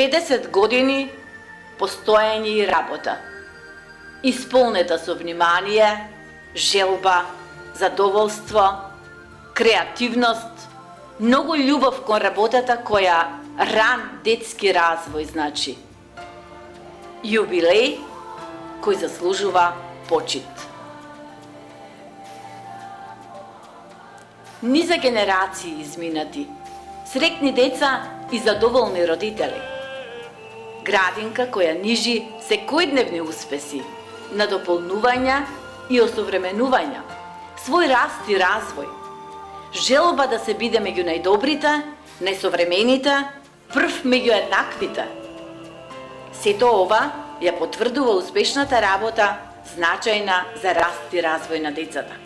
50 години постоење и работа, исполнета со внимание, желба, задоволство, креативност, многу љубов кон работата која ран детски развој значи. Јубилеј кој заслужува почит. Низа генерации изминати, срекни деца и задоволни родители. Градинка која нижи секојдневни успеси, надополнувања и осовременувања, свој раст и развој, желба да се биде меѓу најдобрите, најсовремените, прв меѓу еднаквите. Сето ова ја потврдува успешната работа, значајна за раст и развој на децата.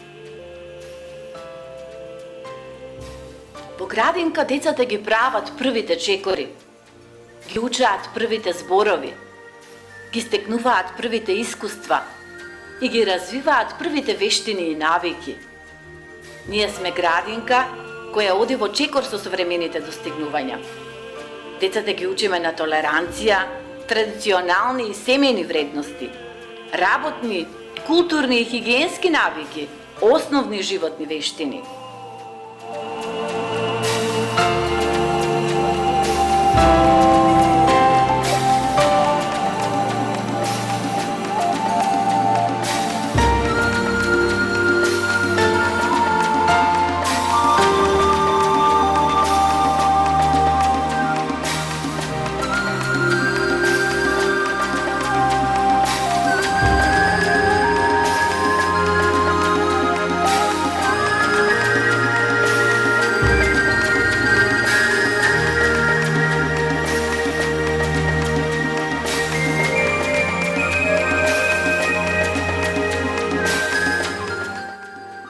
Во градинка децата ги прават првите чекори, ги учаат првите зборови, ги стекнуваат првите искуства и ги развиваат првите вештини и навики. Ние сме градинка која оди во чекор со современите достигнувања. Децата ги учиме на толеранција, традиционални и семејни вредности, работни, културни и хигиенски навики, основни животни вештини.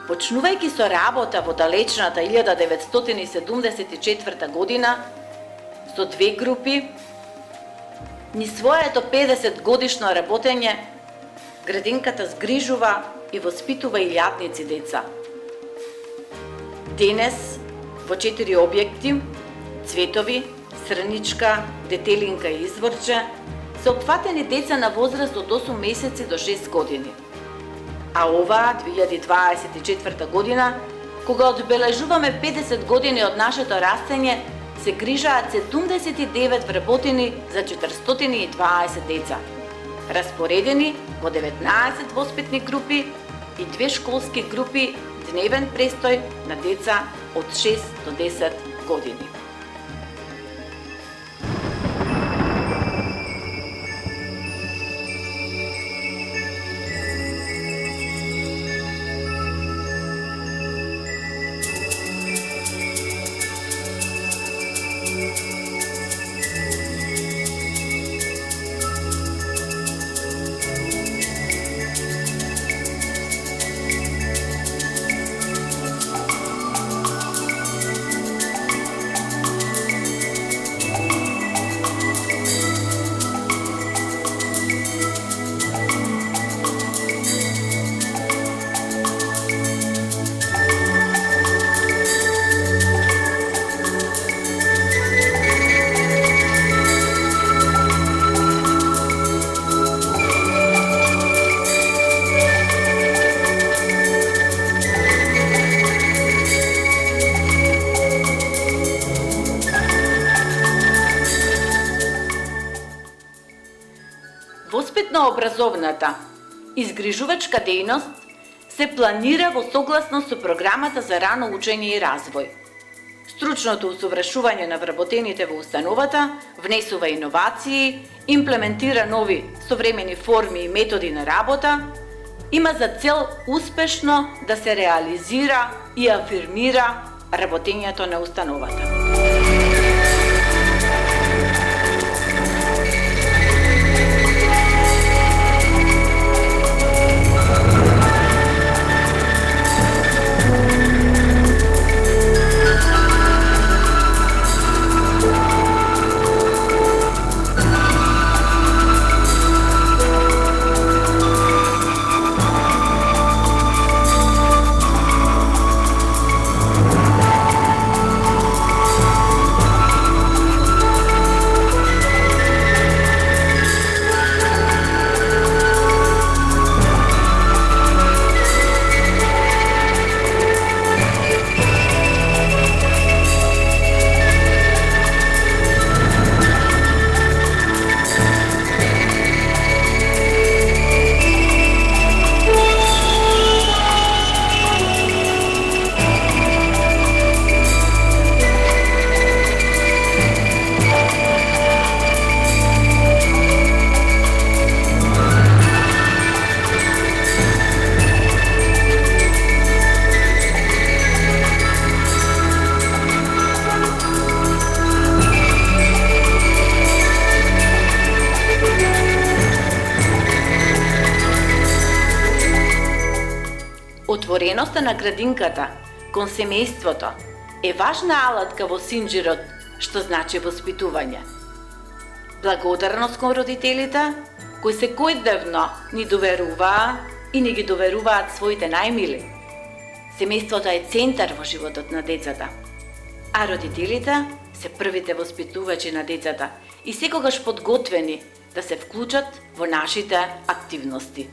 Почнувајќи со работа во далечната 1974 година со две групи, низ своето 50 годишно работење, градинката згрижува и воспитува илјадници деца. Денес во 4 објекти, Цветови, Срничка, Детелинка и Изворче, се опфатени деца на возраст од 8 месеци до 6 години. А ова, 2024 година, кога одбележуваме 50 години од нашето растење, се грижаат 79 вработени за 420 деца, распоредени во 19 воспитни групи и 2 школски групи дневен престој на деца од 6 до 10 години. Воспитно-образовната и згрижувачка дејност се планира во согласност со програмата за рано учење и развој. Стручното усовршување на вработените во установата внесува иновации, имплементира нови современи форми и методи на работа, има за цел успешно да се реализира и афирмира работењето на установата. Отвореноста на градинката кон семејството е важна алатка во синџирот, што значи воспитување. Благодарност кон родителите, кои секојдневно ни доверуваа и ни ги доверуваат своите најмили. Семејството е центар во животот на децата, а родителите се првите воспитувачи на децата и секогаш подготвени да се вклучат во нашите активности.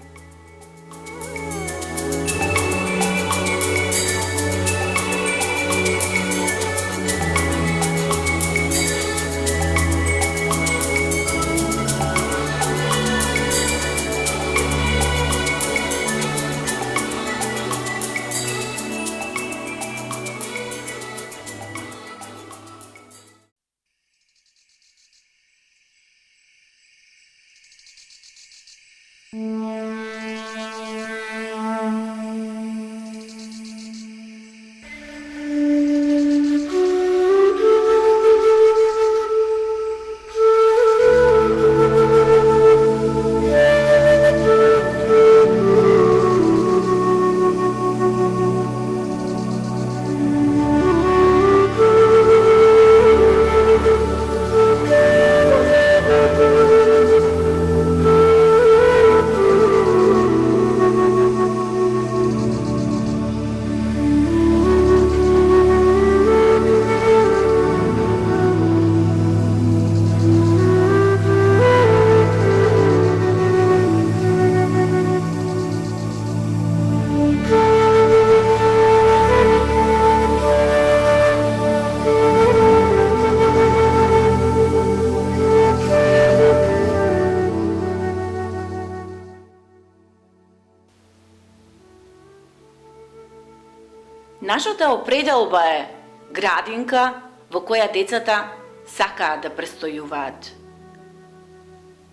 Нашата определба е градинка во која децата сакаат да престојуваат,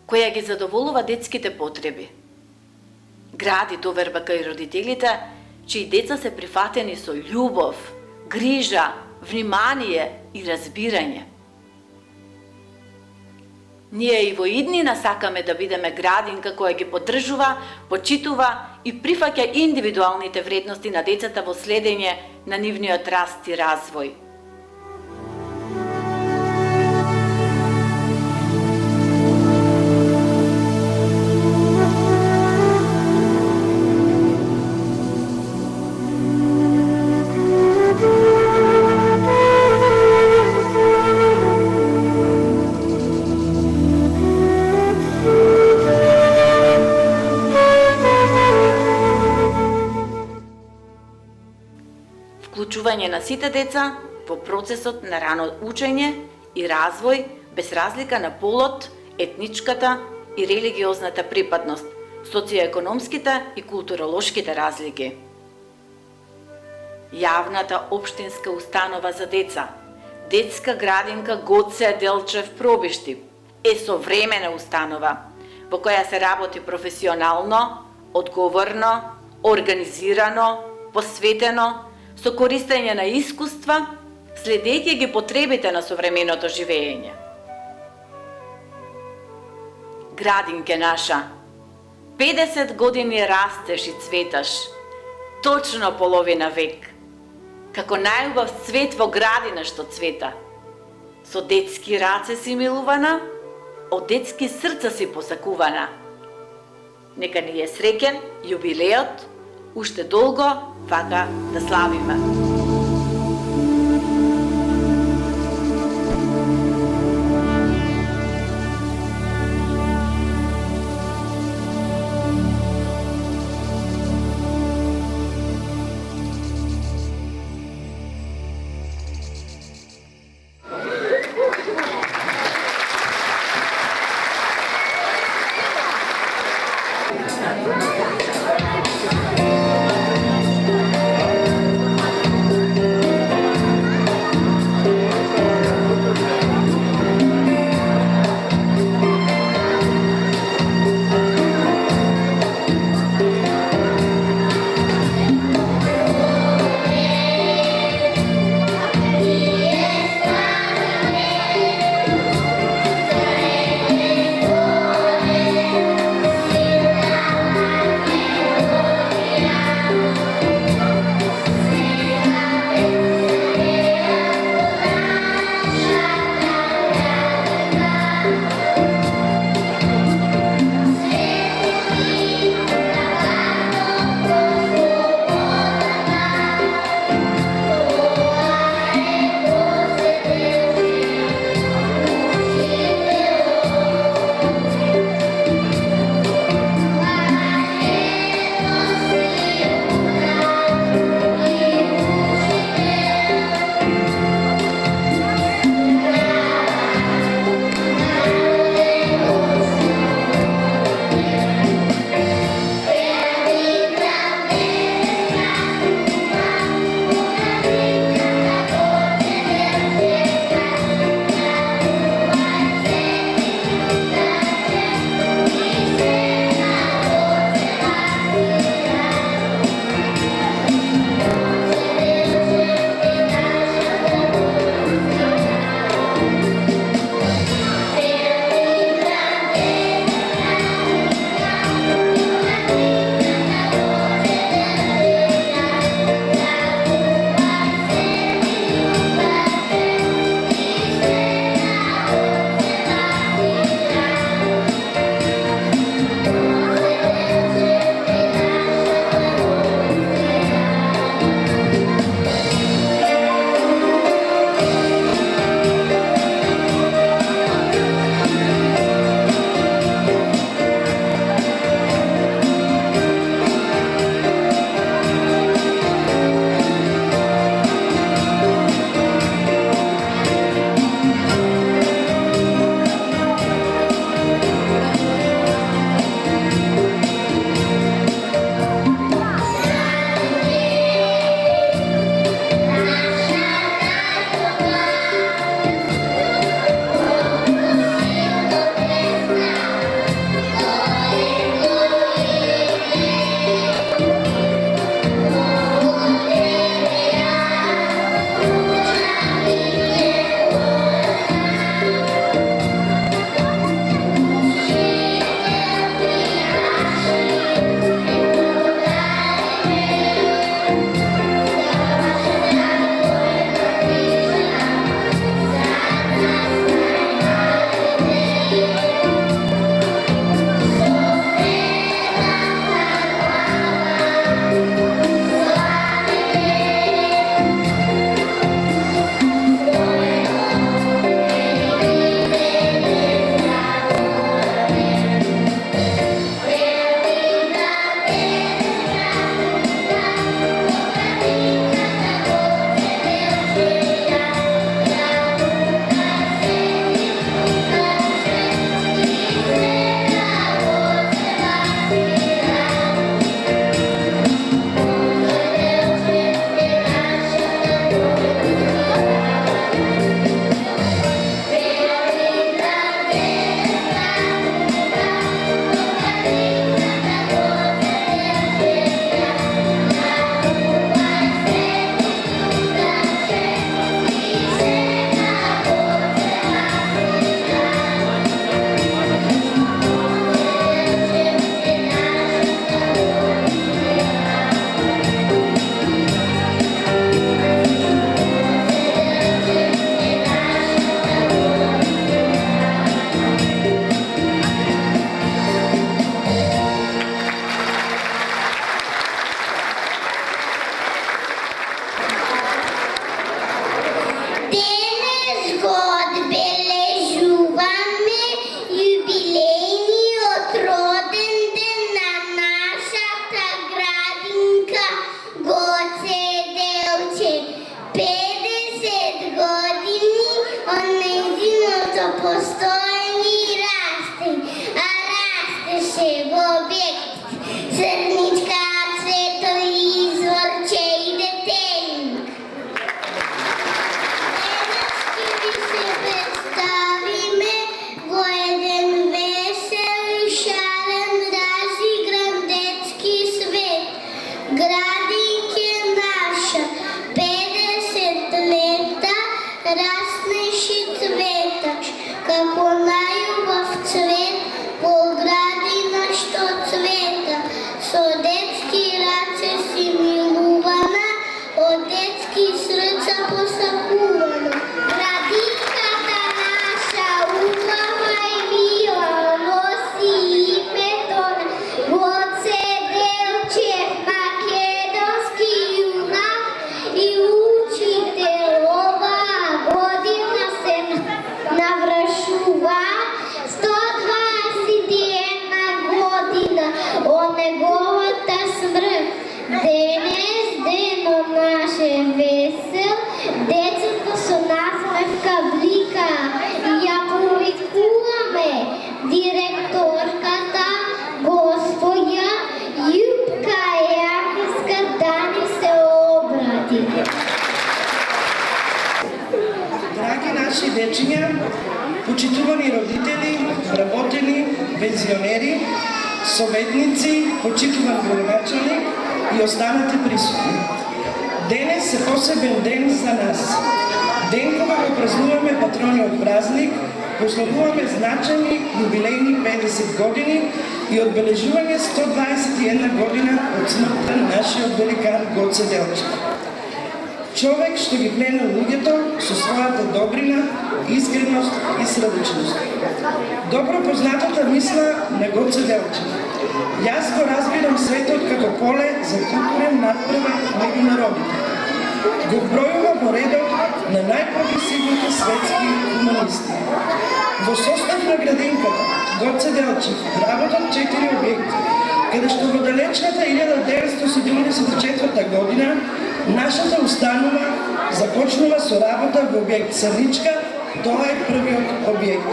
која ги задоволува детските потреби. Гради доверба кај родителите, чии деца се прифатени со љубов, грижа, внимание и разбирање. Ние и во иднина сакаме да бидеме градинка која ги поддржува, почитува и прифаќа индивидуалните вредности на децата во следење на нивниот раст и развој. Вклучување на сите деца во процесот на рано учење и развој без разлика на полот, етничката и религиозната припадност, социоекономските и културолошките разлики. Јавната општинска установа за деца, детска градинка Гоце Делчев Пробишти, е современа установа во која се работи професионално, одговорно, организирано, посветено, со користење на искуства, следејќи ги потребите на современото живење. Градинке наша, 50 години растеш и цветаш, точно половина век, како најубав цвет во градина што цвета. Со детски раце си милувана, од детски срца си посакувана. Нека ни е среќен јубилеот, уште долго вака да славиме. се во објект Црничка, Цветови, Изворче и Детелинг. Денес ќе ви се представиме во еден весел и шарен разигран детски свет. Градинке наша, 50 лета, раснеше цветаш, како најубав цвет, во градина што цвета. Со детски раце си милувана, од детски срца посакувана. Градинката наша, убава и мила, носи името на Гоце Делчев, македонски юнак и учител. Оваа година се навршува 121 година од неговата смрт. Денес дено наше весел, децата со насмевка блика. Ја повикуваме директорката госпоја Јупка Јакиска да ни се обрати. Драги наши дечиња, почитувани родители, работени, пензионери, советници, почитуван градоначалник и останати присутни. Денес е посебен ден за нас. Ден кога го празнуваме патрониот празник, прославуваме значени юбилејни 50 години и одбележување 121 година од смртта на нашиот великан Гоце Делчев. Човек што ги пленил луѓето со својата добрина, искреност и срдечност. Добро познатата мисла на Гоце Делчев. Јас го разбирам светот како поле за културен надпревар меѓу народите. Го бројува во редот на најпрогресивните светски хуманисти. Во состав на градинката Гоце Делчев работат 4 објекти, каде што во далечната 1974 година нашата установа започнува со работа во објект Црничка, тоа е првиот објект.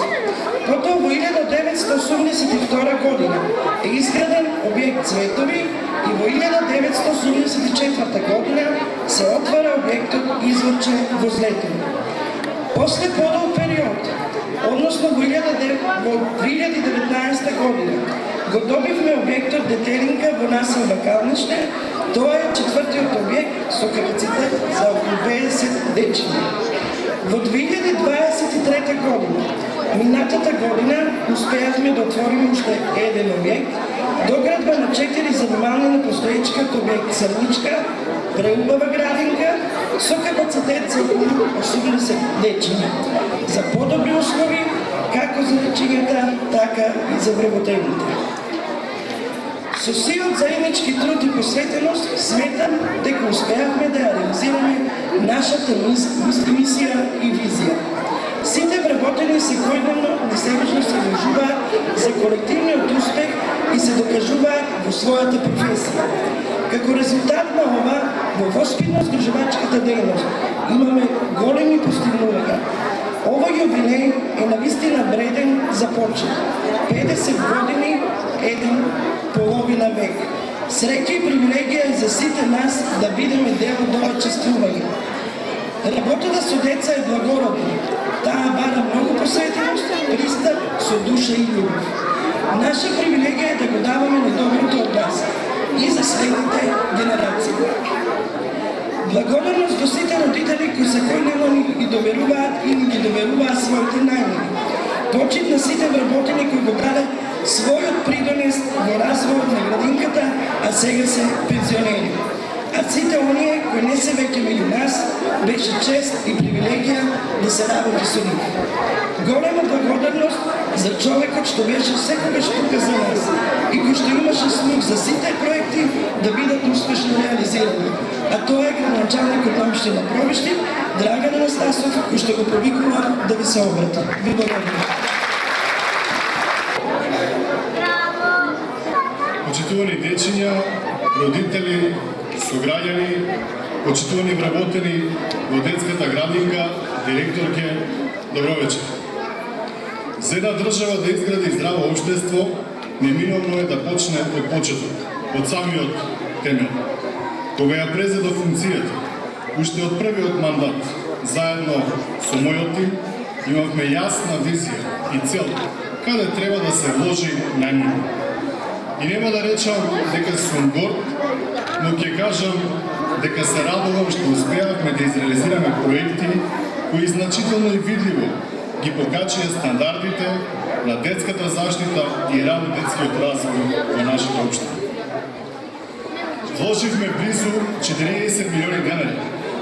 Потоа во 1982 година е изграден објект Цветови и во 1984 година се отвара објектот Изворче во Злетово. После подолг период, односно во 2019 година, го добивме објектот Детелинка во населба Калниште. Тоа е четвртиот објект со капацитет за околу 50 дечиња. Во 2023 година, минатата година, успеавме да отвориме уште еден објект, доградба на 4 занимални на постоечкиот објект Црничка, преубава градинка со капацитет за околу 80 дечиња, за подобри услови како за дечињата, така и за вработените. Со сиот заеднички труд и посветеност сметам дека успеавме да ја реализираме нашата мисија и визија. Сите вработени секојдневно несебично се вложуваат за колективниот успех и се докажуваат во својата професија. Како резултат на ова, во воспитно-згрижувачката дејност имаме големи постигнувања. Овој јубилеј е навистина вреден за почит. 50 години, еден половина век. Среќа и привилегија е за сите нас да бидеме дел од ова чествување. Работата со деца е благородна. Таа бара многу посветеност, пристап со душа и љубов. Наша привилегија е да го даваме недоброто од нас и за следните генерации. Благодарност до сите родители кои секојдневно ги доверуваат и ги доверуваат своите најмили. Почит на сите вработени кои го даде својот придонес во развојот на градинката, а сега се пензионери. А сите оние кои не се веќе меѓу нас, беше чест и привилегија да се работи со нив. Голема благодарност за човекот што беше секогаш тука за нас и кој што имаше слух за сите проекти да бидат успешно реализирани. А тоа е градоначалникот на општина Пробиштин, Драган Анастасов, кој што го повикува да ви се обрати. Ви благодарам. Почитувани дечиња, родители, сограѓани, почитувани вработени во детската градинка, директорке, добро вечер. За една држава да изгради здраво општество, неминовно е да почне од почеток, од самиот темел. Кога ја презедов функцијата, уште од првиот мандат, заедно со мојот тим, имавме јасна визија и цел каде треба да се вложи најмногу. И нема да речам дека сум горд, но ќе кажам дека се радувам што успеавме да изреализираме проекти кои значително и видливо ги покачија стандардите на детската заштита и рано детскиот развој во нашата општина. Вложивме близу 40 милиони денари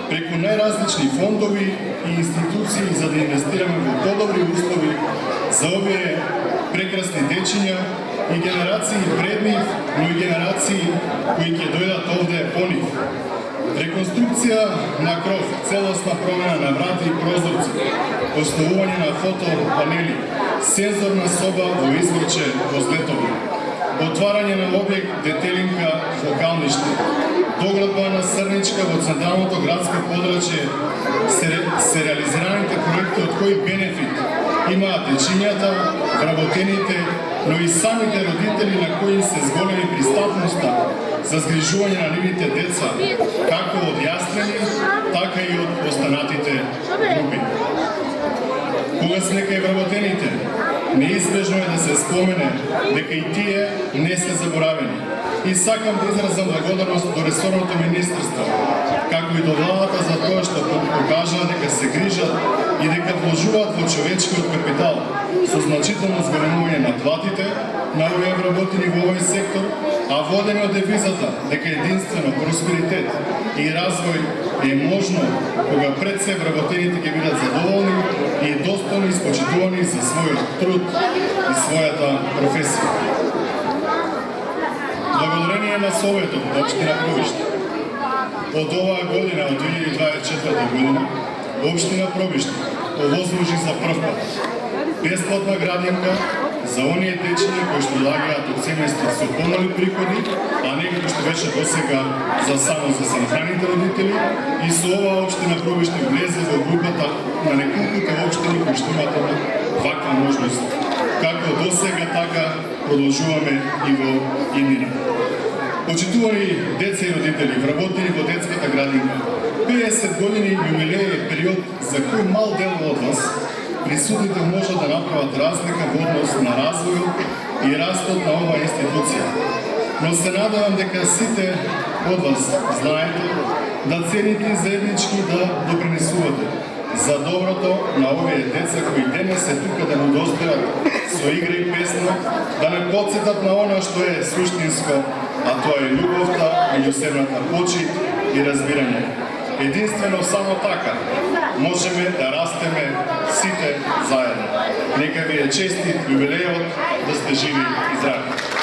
преку најразлични фондови и институции за да инвестираме во подобри услови за овие прекрасни дечиња и генерации пред нив, но и генерации кои ќе дојдат овде по нив. Реконструкција на кров, целосна промена на врати и прозорци, основување на фотопанели, сензорна соба во Изворче во Злетово, отварање на објект Детелинка во Калниште, доградба на Срничка во централното градско подрачје, се реализираните проекти од кои бенефит имаат дечињата, вработените, но и самите родители на кои се зголеми пристапноста за згрижување на нивните деца, како од јаслени, така и од останатите групи. Кога сме кај вработените, неизбежно е да се спомене дека и тие не се заборавени. И сакам да изразам благодарност до ресорното министерство, како и до владата за тоа што покажаа дека се грижат и дека вложуваат во човечкиот капитал со значително зголемување на платите на овие вработени во овој сектор, а водени од девизата дека единствено просперитет и развој е можно кога пред се вработените ќе бидат задоволни и достојно испочитувани за својот труд и својата професија. Благодарение на Советот на општина Пробиште, од оваа година, од 2024 година, општина Пробиште овозможи за прв пат бесплатна градинка за оние дечиња кои што лагаат од семејства со помали приходи, а не како што беше досега за само за самохраните родители, и со оваа општина Пробиште влезе во групата на неколкуте општини кои што имаат ваква можност. Како досега, така продолжуваме и во иднина. Почитувани деца и родители, вработени во детската градинка, 50 години јубилеј е период за кој мал дел од вас присутните можат да направат разлика во однос на развојот и растот на оваа институција. Но се надевам дека сите од вас знаете да цените и заеднички да допринесувате за доброто на овие деца кои денес се тука да му достојат со игра и песна, да не потсетат на она што е суштинско, а тоа е љубовта, меѓусебната почит и разбирање. Единствено само така можеме да растеме сите заедно. Нека ви е честит јубилејот, да сте живи и здрави.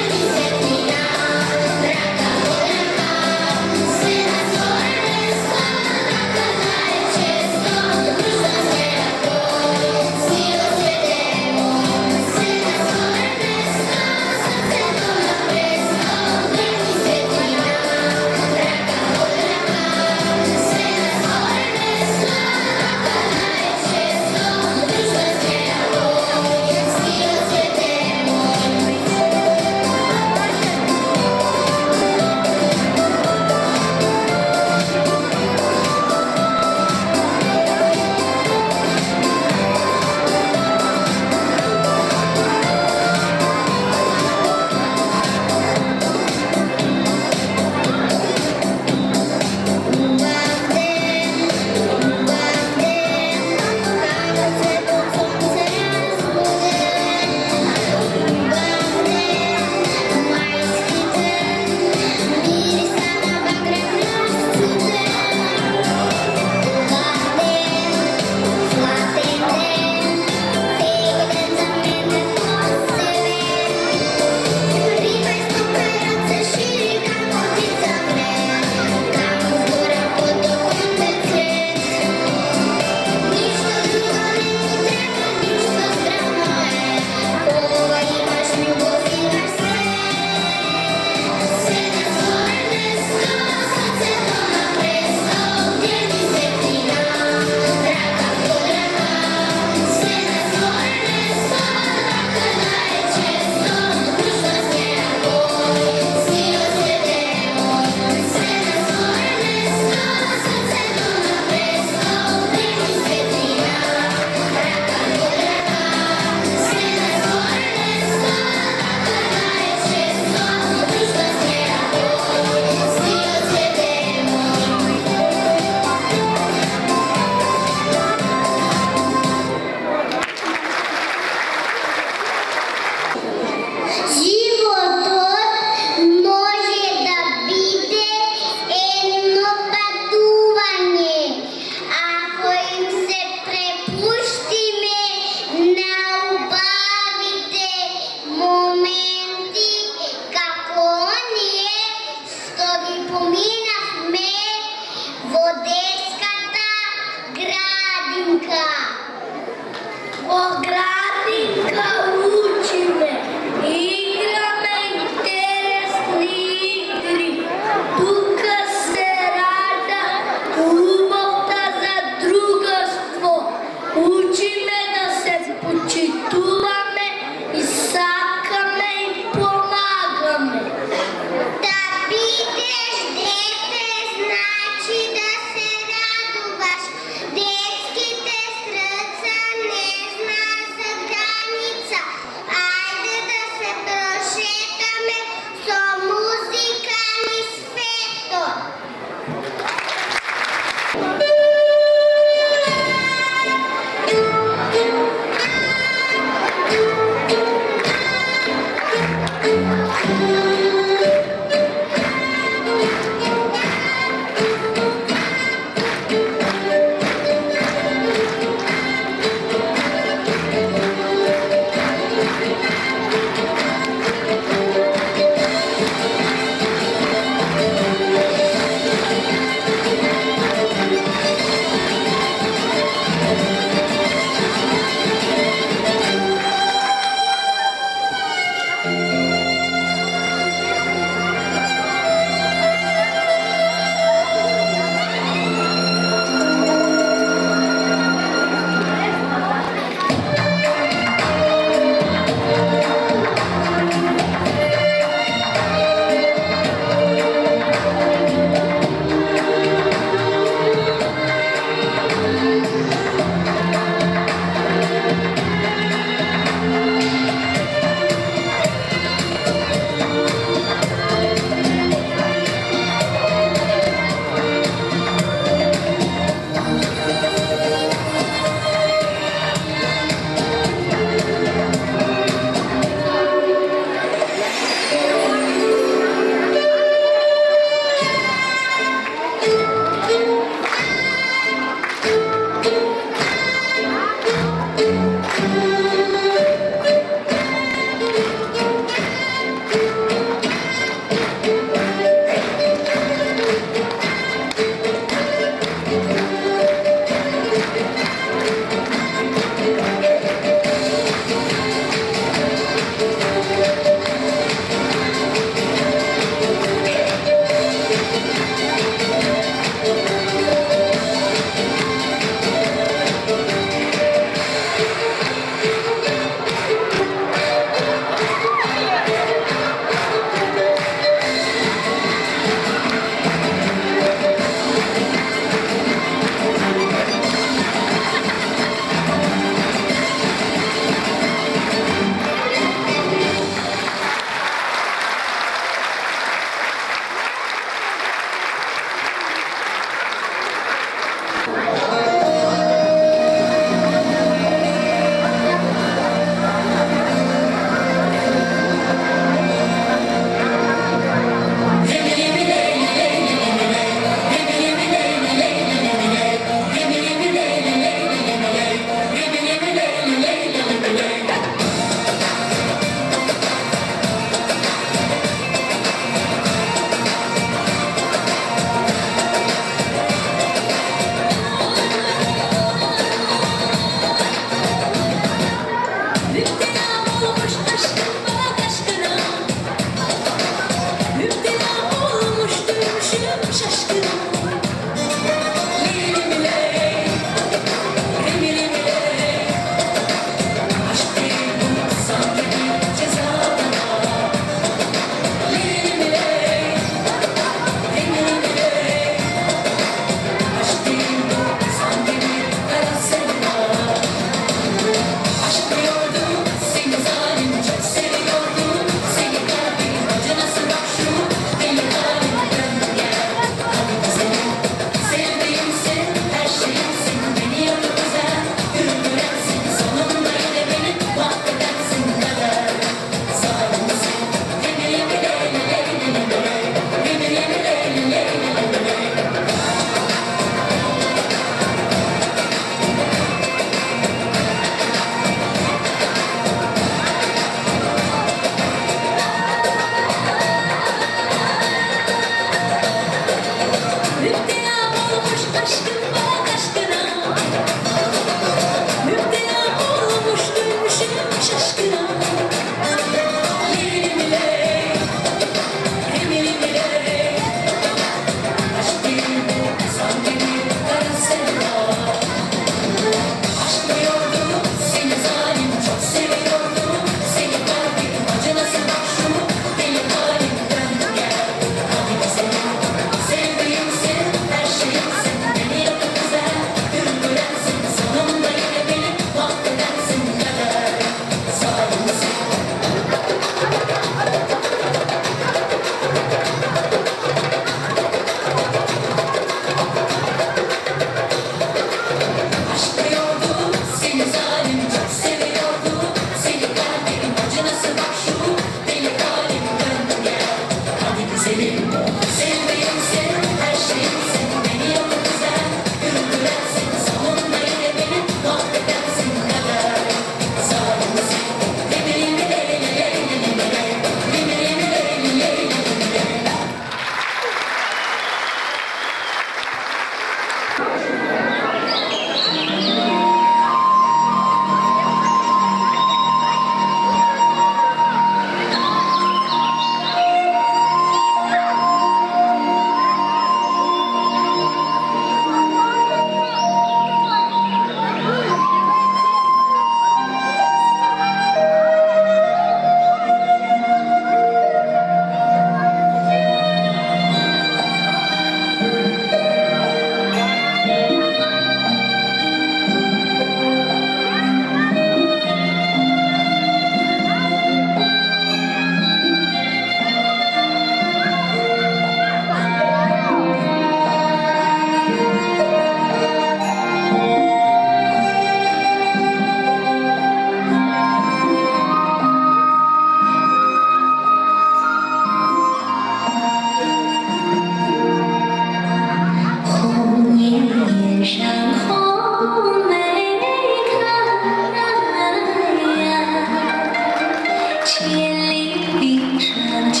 千里冰霜脚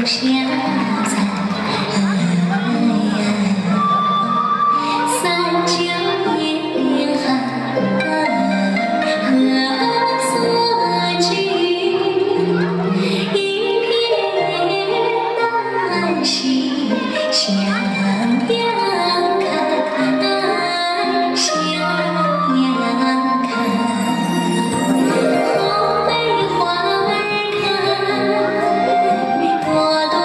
下在，三九严寒何所居？一片丹心向阳开，向阳开。红梅花儿开，朵朵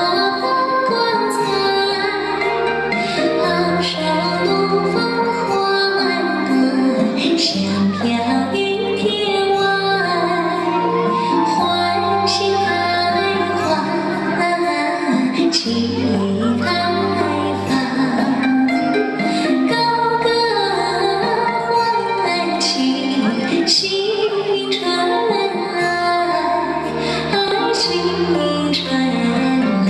光彩。昂首怒放花朵，香飘云天外。欢喜开花，齐开放。高歌欢庆新春来，新春来。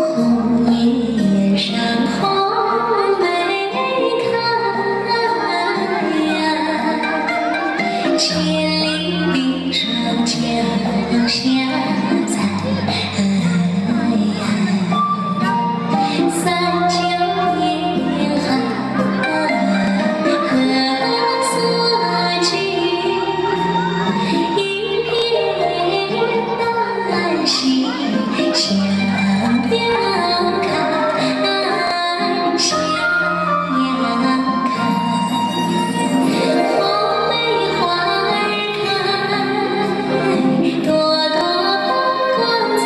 红叶上红梅开呀，千里冰霜脚下在，三九严寒何所居？一片丹心向阳开，向阳开。红梅花儿开，朵朵放光彩。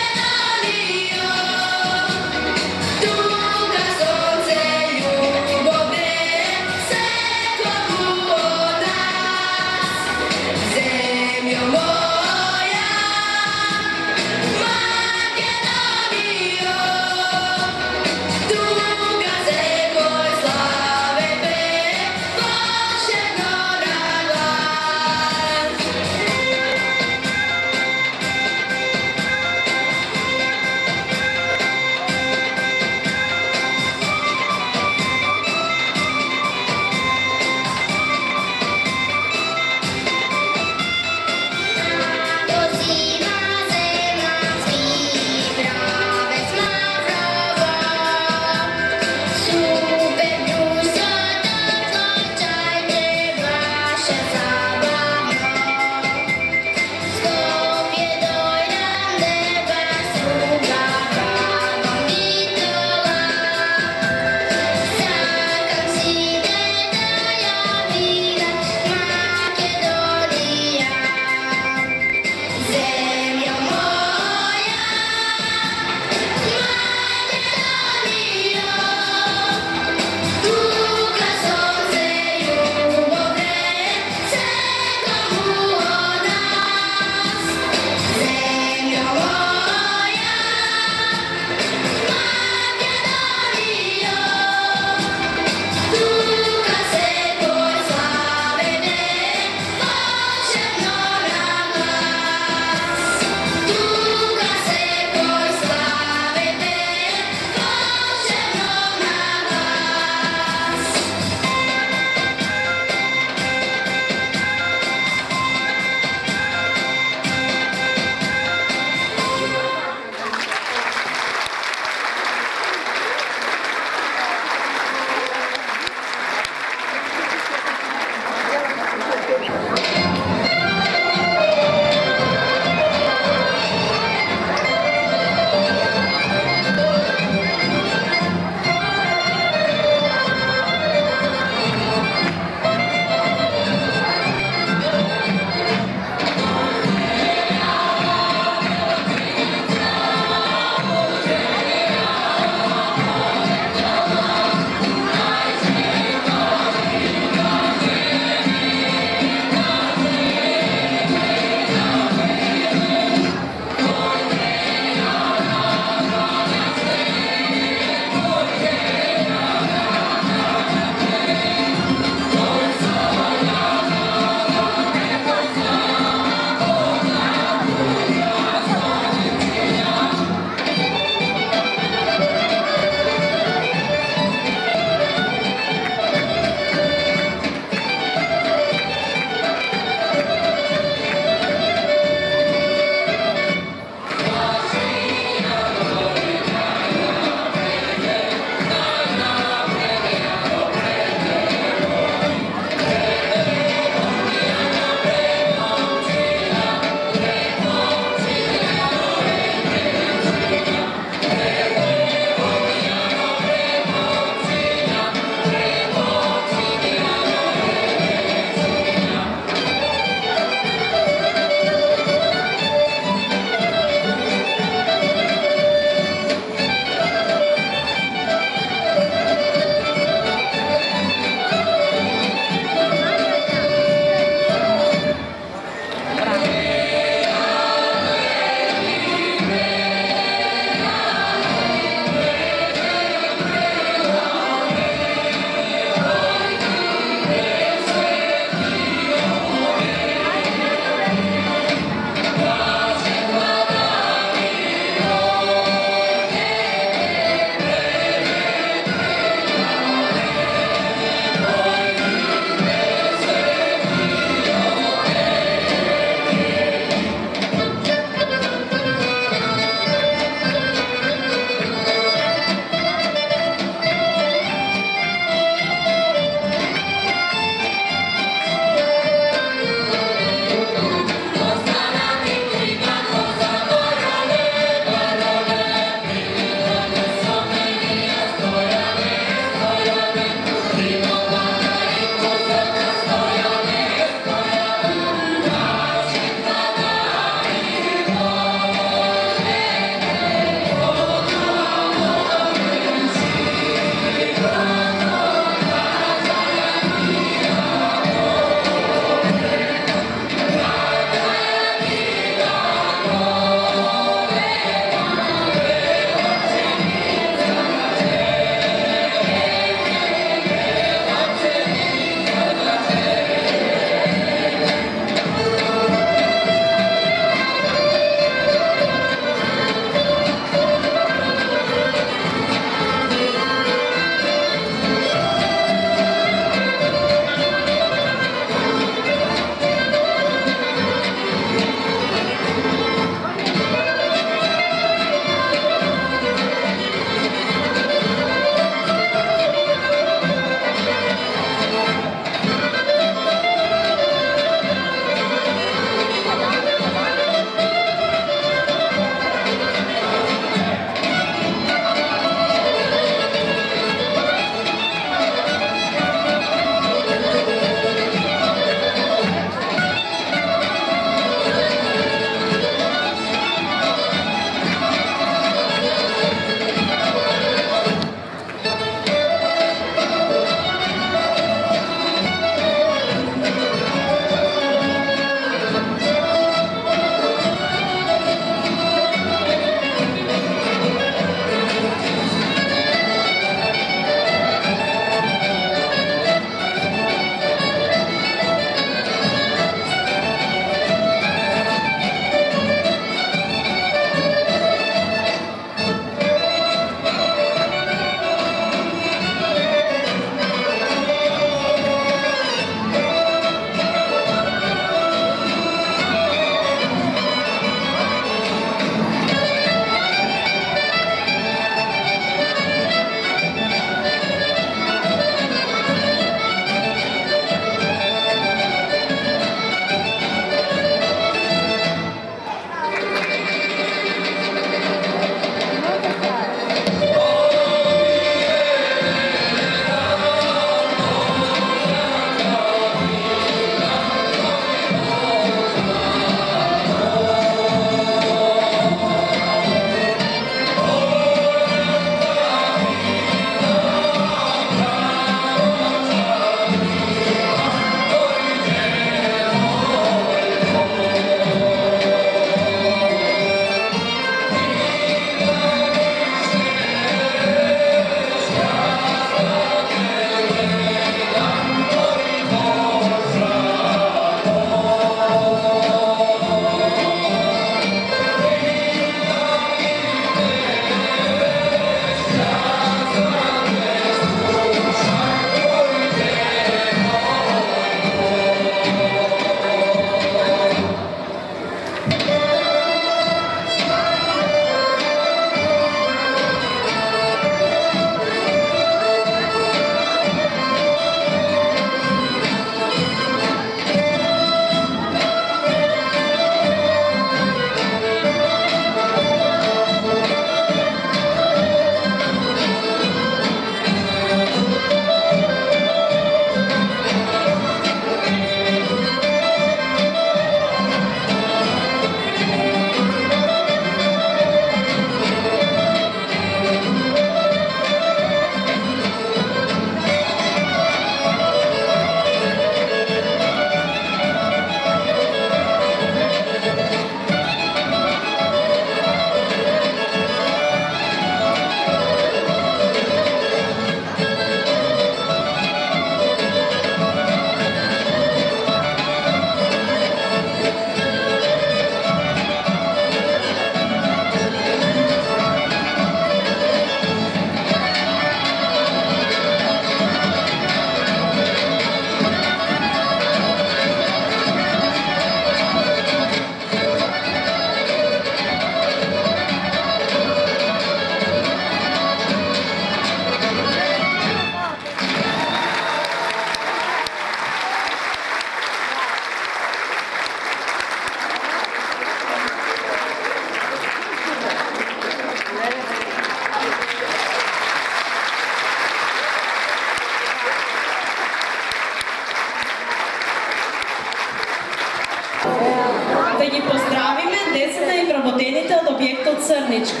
Црничка.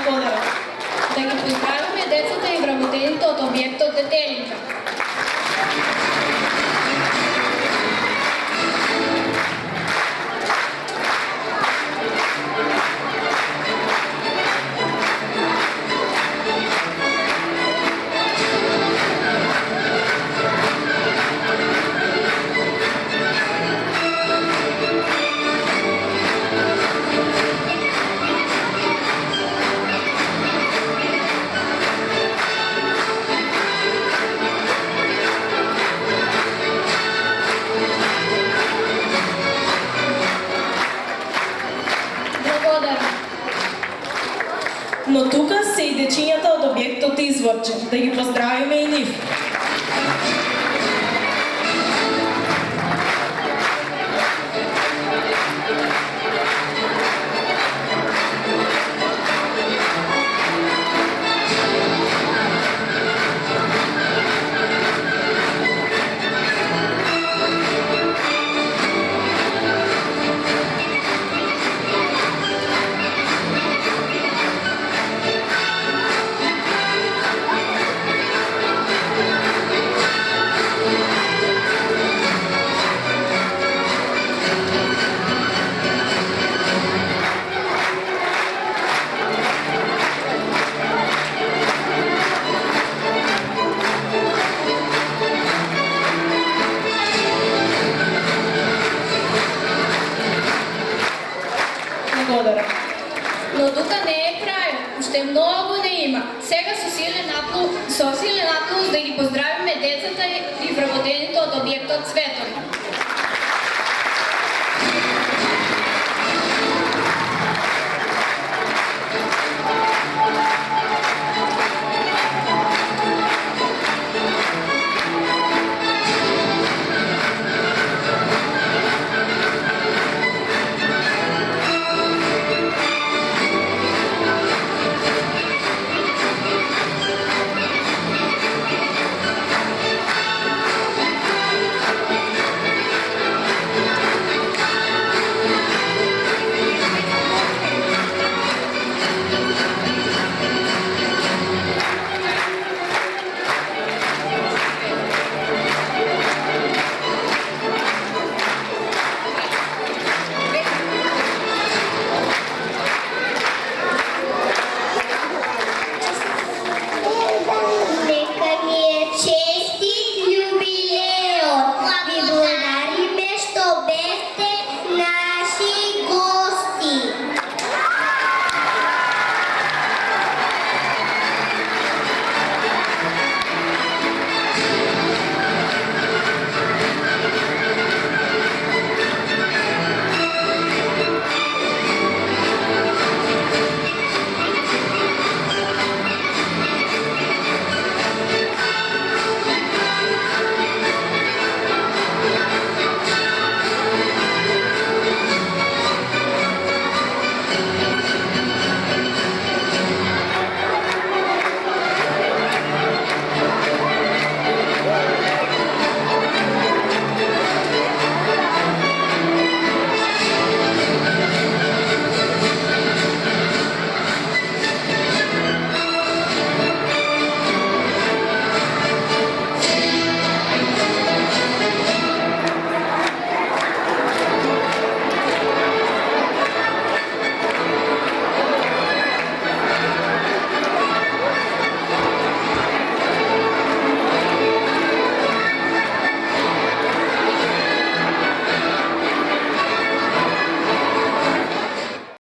Благодарам. Да ги поздравиме децата и вработените од објектот Детелинка. Но тука се и дечињата од објектот Изворче. Да ги поздравиме и нив. Но тука не е крај, уште многу не има. Сега со силен аплауз да ги поздравиме децата и вработените од објектот Цветови.